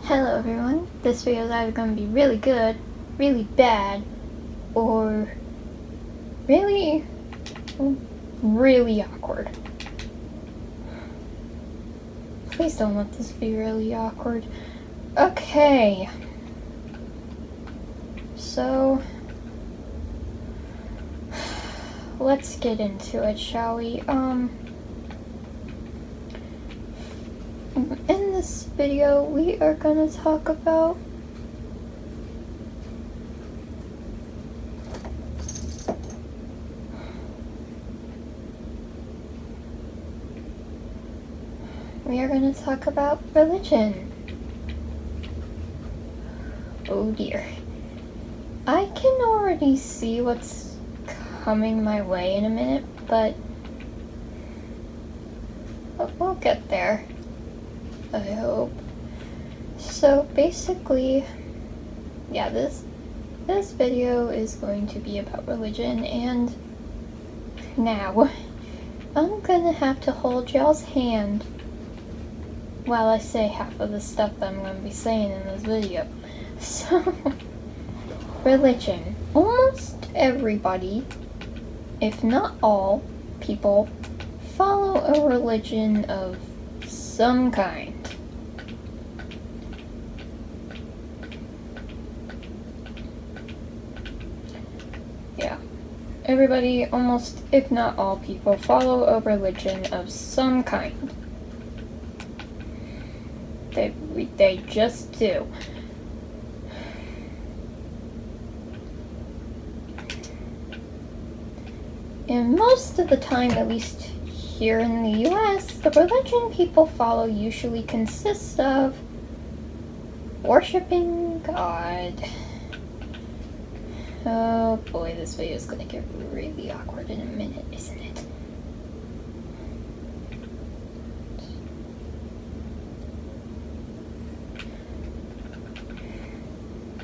Hello everyone, this video is either going to be really good, really bad, or really awkward. Please don't let this be really awkward. Okay. So, let's get into it, shall we? In this video, we are gonna talk about religion. Oh dear. I can already see what's coming my way in a minute, but we'll get there, I hope. So basically, yeah, this video is going to be about religion, and now I'm gonna have to hold y'all's hand while I say half of the stuff that I'm gonna be saying in this video. So, religion. Almost everybody, if not all, people follow a religion of some kind. Yeah. Everybody, almost, if not all people, follow a religion of some kind. They just do. And most of the time, at least here in the US, the religion people follow usually consists of worshiping God. Oh boy, this video is gonna get really awkward in a minute, isn't it?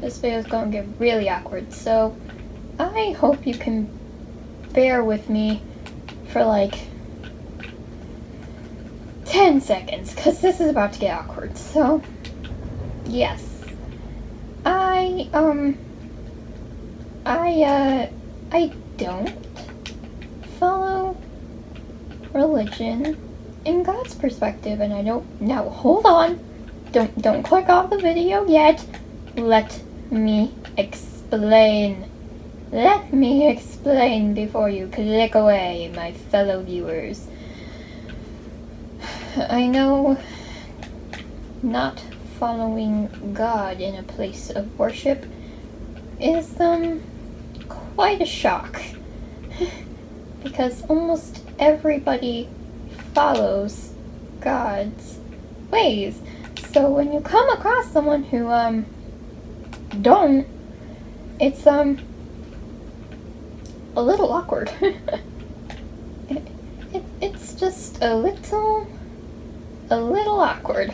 This video is gonna get really awkward, so I hope you can bear with me for like 10 seconds, because this is about to get awkward. So, yes. I don't follow religion in God's perspective, and I don't. Now, hold on. Don't click off the video yet. Let me explain. Let me explain before you click away, my fellow viewers. I know not following God in a place of worship is quite a shock, because almost everybody follows God's ways. So when you come across someone who don't, it's a little awkward. It's just a little awkward.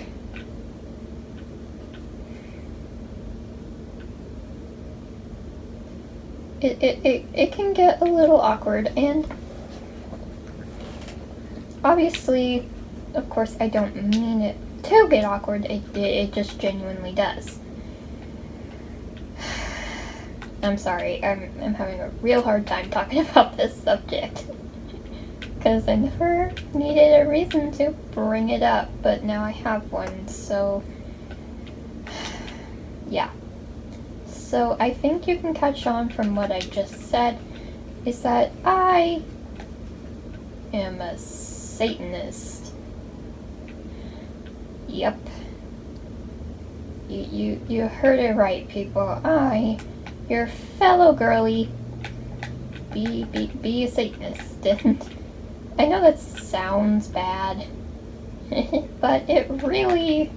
It can get a little awkward, and obviously, of course, I don't mean it to get awkward. It just genuinely does. I'm sorry, I'm having a real hard time talking about this subject, because I never needed a reason to bring it up, but now I have one, so yeah. So I think you can catch on from what I just said, is that I am a Satanist. Yep. You heard it right, people. Your fellow girly, be a Satanist. And I know that sounds bad, but it really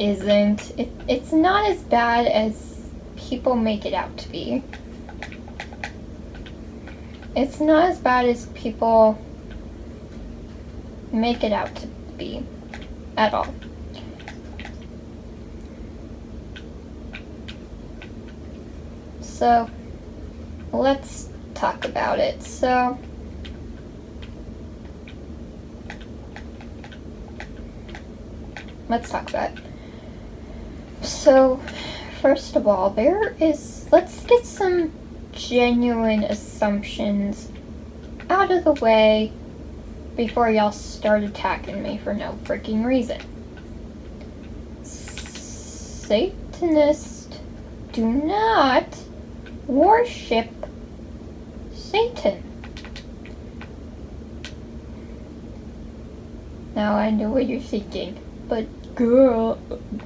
isn't. It's not as bad as people make it out to be. It's not as bad as people make it out to be, at all. So, let's talk about it. So, let's talk about it. So, first of all, let's get some genuine assumptions out of the way before y'all start attacking me for no freaking reason. Satanists do not worship Satan. Now I know what you're thinking, but girl,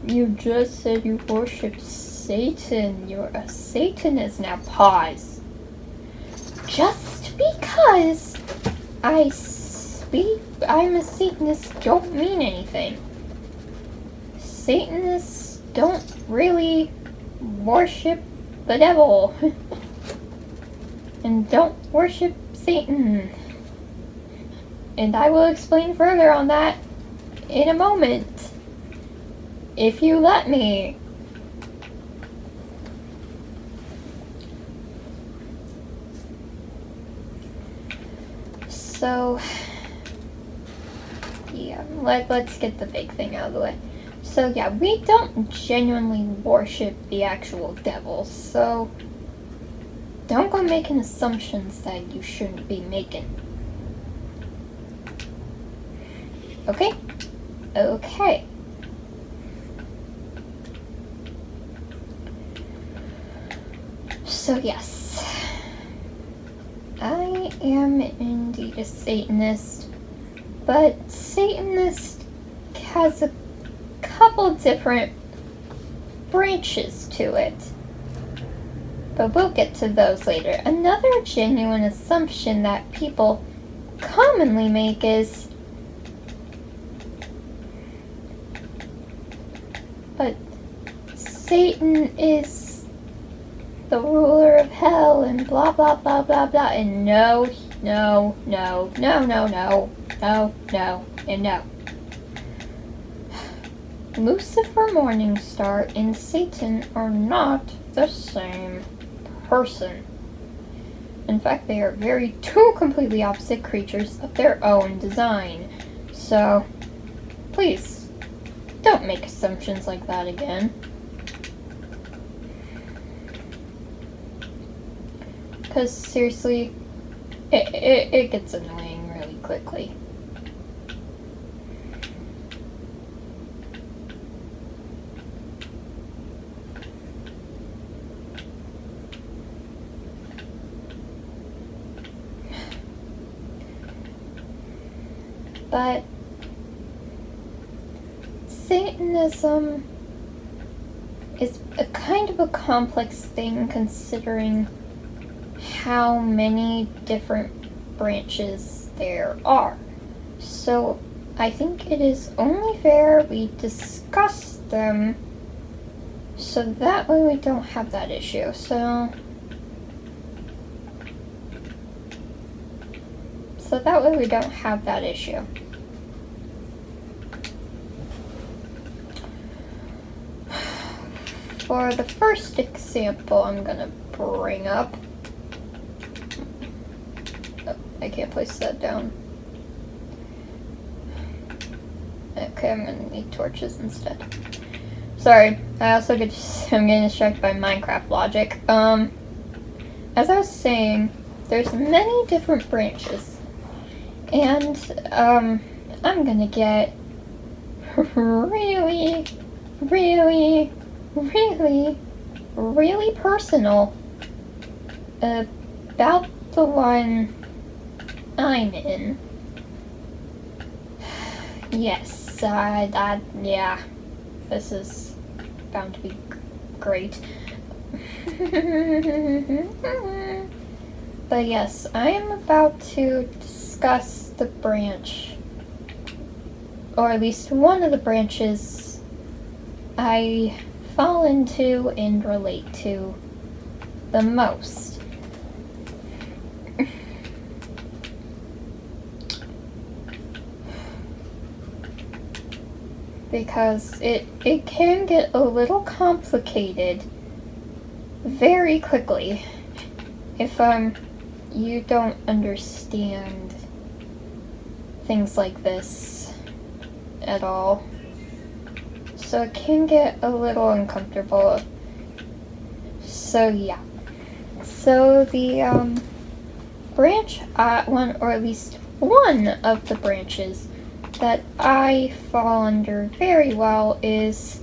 you just said you worship Satan. You're a Satanist. Now pause. Just because I'm a Satanist don't mean anything. Satanists don't really worship the devil. And don't worship Satan. And I will explain further on that in a moment, if you let me. So, yeah, let's get the big thing out of the way. So yeah, we don't genuinely worship the actual devil, so don't go making assumptions that you shouldn't be making. Okay? Okay. So yes, I am indeed a Satanist, but Satanist has a couple different branches to it. But we'll get to those later. Another genuine assumption that people commonly make is, but Satan is the ruler of hell and blah blah blah blah blah, and no, and no. Lucifer Morningstar and Satan are not the same person. In fact, they are two completely opposite creatures of their own design. So, please, don't make assumptions like that again. Because seriously, it gets annoying really quickly. But Satanism is a kind of a complex thing considering how many different branches there are. So I think it is only fair we discuss them so that way we don't have that issue. So that way we don't have that issue. For the first example I'm gonna bring up, I can't place that down. Okay, I'm gonna need torches instead. Sorry, I'm getting distracted by Minecraft logic. As I was saying, there's many different branches. And, I'm gonna get really personal about the one I'm in. Yes, yeah, this is bound to be great. But yes, I am about to discuss the branch, or at least one of the branches I fall into and relate to the most. Because it can get a little complicated very quickly if you don't understand things like this at all. so it can get a little uncomfortable. So yeah. So the branch, one, or at least one of the branches that I fall under very well is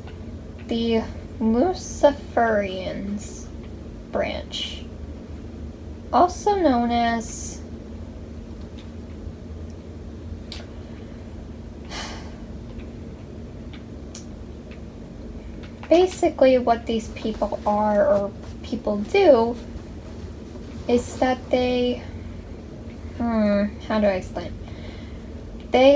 the Luciferians branch, also known as basically what these people are, or people do, is that they, how do I explain? They,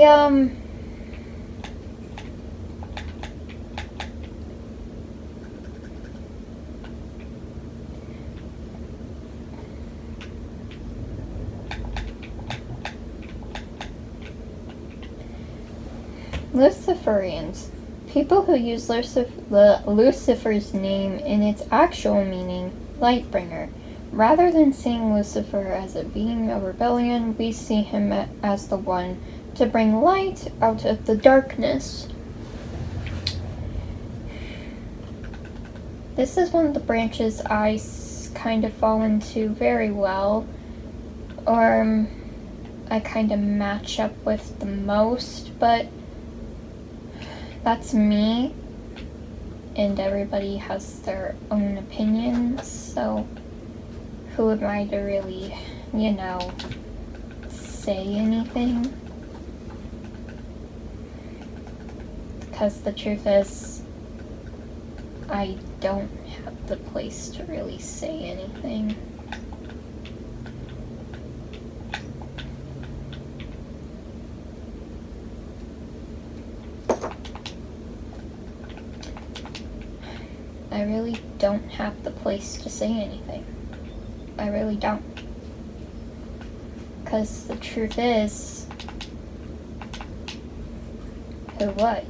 Luciferians, people who use Lucifer's name in its actual meaning, Lightbringer. Rather than seeing Lucifer as a being of rebellion, we see him as the one to bring light out of the darkness. This is one of the branches I kind of fall into very well, or I kind of match up with the most, but that's me, and everybody has their own opinions, so who am I to really, say anything? Because the truth is, I don't have the place to really say anything. I really don't have the place to say anything. I really don't. Because the truth is, who would?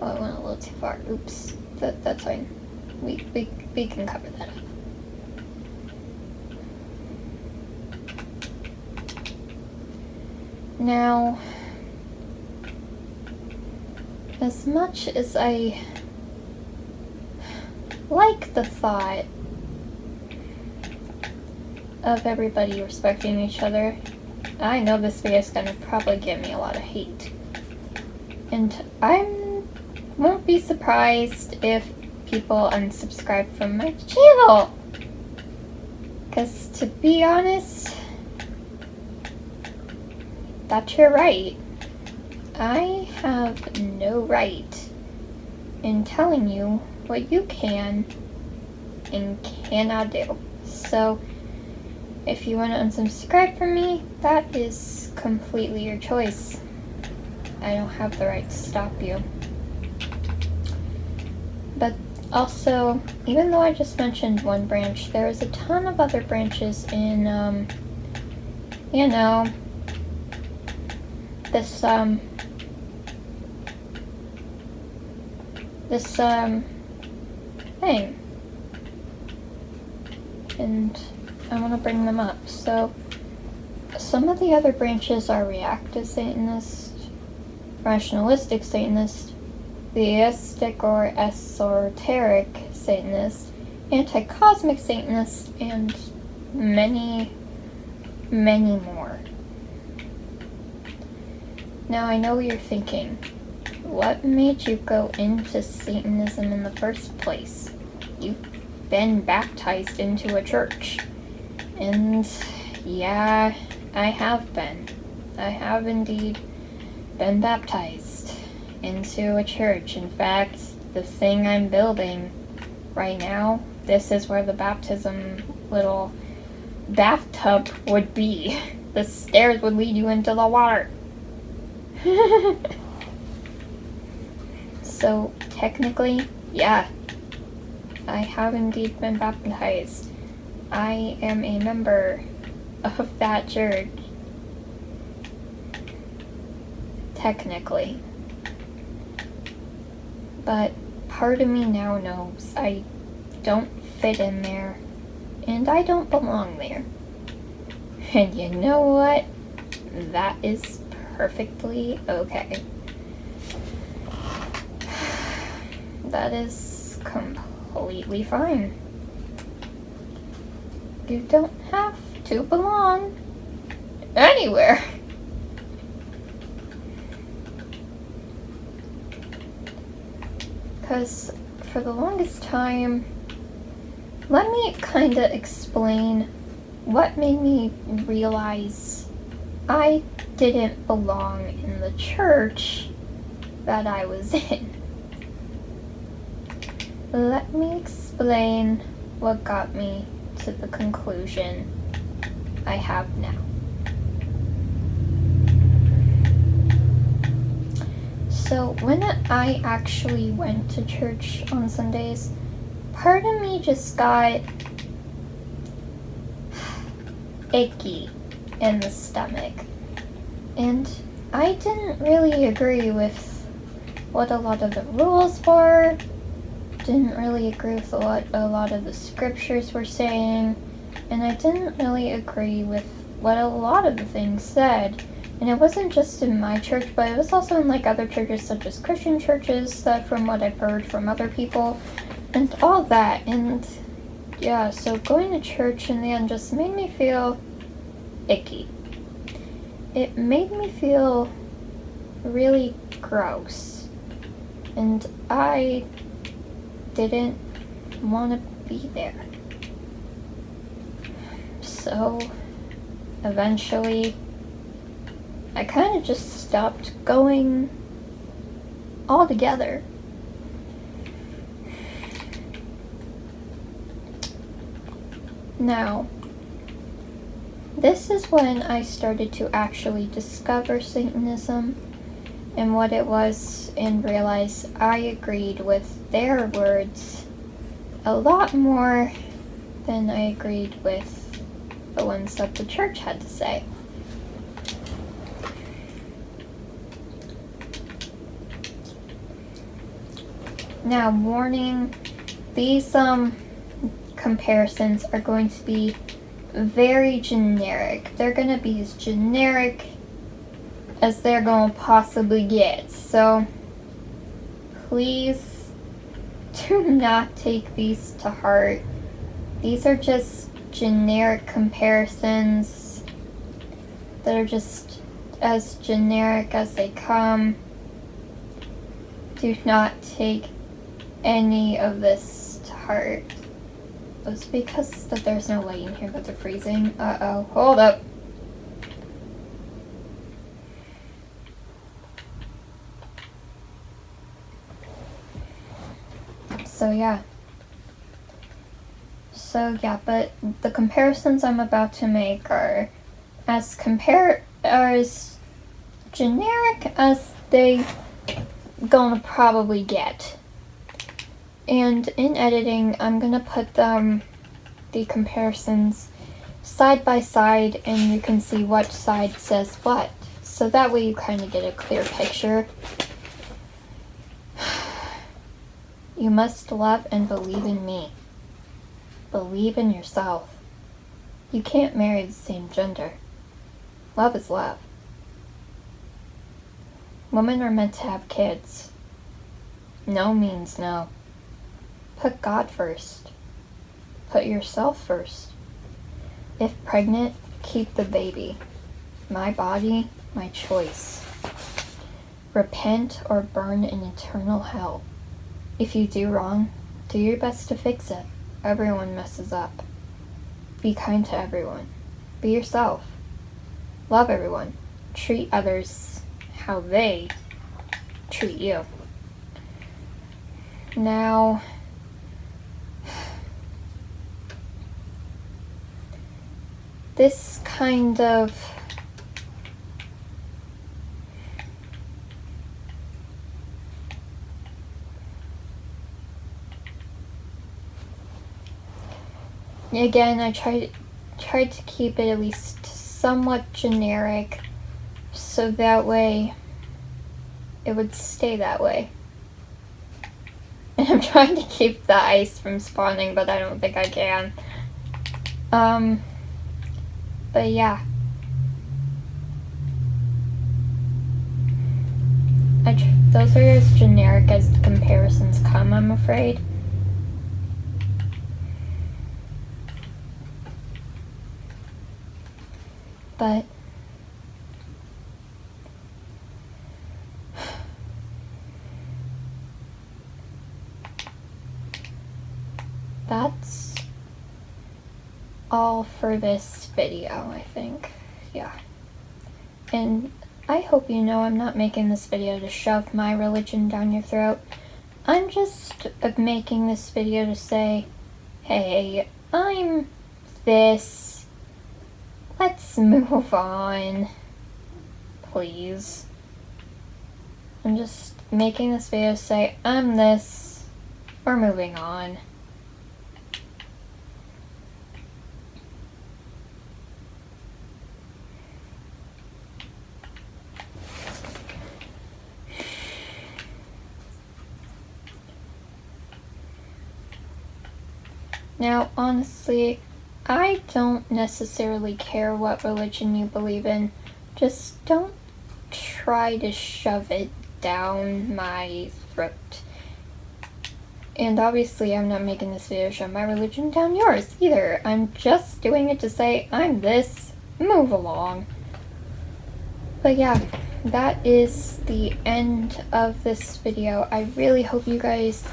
Oh, I went a little too far. Oops. That's fine. We can cover that up. Now, as much as I like the thought of everybody respecting each other, I know this video is gonna probably get me a lot of hate. And won't be surprised if people unsubscribe from my channel. Because to be honest, that's your right. I have no right in telling you what you can and cannot do. So if you want to unsubscribe from me, that is completely your choice. I don't have the right to stop you. But also, even though I just mentioned one branch, there's a ton of other branches in, this thing. And I want to bring them up. So, some of the other branches are reactive Satanist, rationalistic Satanist, theistic or esoteric Satanist, anti-cosmic Satanist, and many, many more. Now I know you're thinking, what made you go into Satanism in the first place? You've been baptized into a church. And yeah, I have been. I have indeed been baptized into a church. In fact, the thing I'm building right now, this is where the baptism little bathtub would be. The stairs would lead you into the water. So technically, yeah, I have indeed been baptized. I am a member of that church, technically. But part of me now knows I don't fit in there, and I don't belong there. And you know what? That is perfectly okay. That is completely fine. You don't have to belong anywhere. Because for the longest time, let me kind of explain what made me realize I didn't belong in the church that I was in. Let me explain what got me to the conclusion I have now. So when I actually went to church on Sundays, part of me just got icky in the stomach. And I didn't really agree with what a lot of the rules were, didn't really agree with what a lot of the scriptures were saying, and I didn't really agree with what a lot of the things said. And it wasn't just in my church, but it was also in like other churches, such as Christian churches, that from what I've heard from other people, and all that. And yeah, so going to church in the end just made me feel icky. It made me feel really gross. And I didn't want to be there. So eventually, I kind of just stopped going altogether. Now, this is when I started to actually discover Satanism and what it was, and realize I agreed with their words a lot more than I agreed with the ones that the church had to say. Now, warning, these comparisons are going to be very generic. They're going to be as generic as they're going to possibly get. So, please do not take these to heart. These are just generic comparisons that are just as generic as they come. Do not take any of this to heart. It's because that there's no light in here, but they're freezing. Uh-oh, hold up. So yeah, but the comparisons I'm about to make are as generic as they gonna probably get. And in editing, I'm gonna put the comparisons side by side, and you can see what side says what. So that way you kind of get a clear picture. You must love and believe in me. Believe in yourself. You can't marry the same gender. Love is love. Women are meant to have kids. No means no. Put God first. Put yourself first. If pregnant, keep the baby. My body, my choice. Repent or burn in eternal hell. If you do wrong, do your best to fix it. Everyone messes up. Be kind to everyone. Be yourself. Love everyone. Treat others how they treat you. Now, this kind of again, I tried to keep it at least somewhat generic, so that way it would stay that way. And I'm trying to keep the ice from spawning, but I don't think I can. But yeah. Those are as generic as the comparisons come, I'm afraid. But that's all for this video, I think. Yeah. And I hope you know I'm not making this video to shove my religion down your throat. I'm just making this video to say, hey, I'm this. Let's move on. Please. I'm just making this video to say, I'm this. We're moving on. Now, honestly, I don't necessarily care what religion you believe in. Just don't try to shove it down my throat. And obviously, I'm not making this video to shove my religion down yours either. I'm just doing it to say, I'm this, move along. But yeah, that is the end of this video. I really hope you guys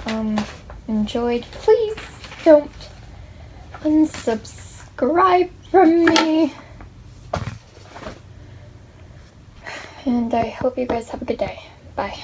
enjoyed. Please don't unsubscribe from me. And I hope you guys have a good day. Bye.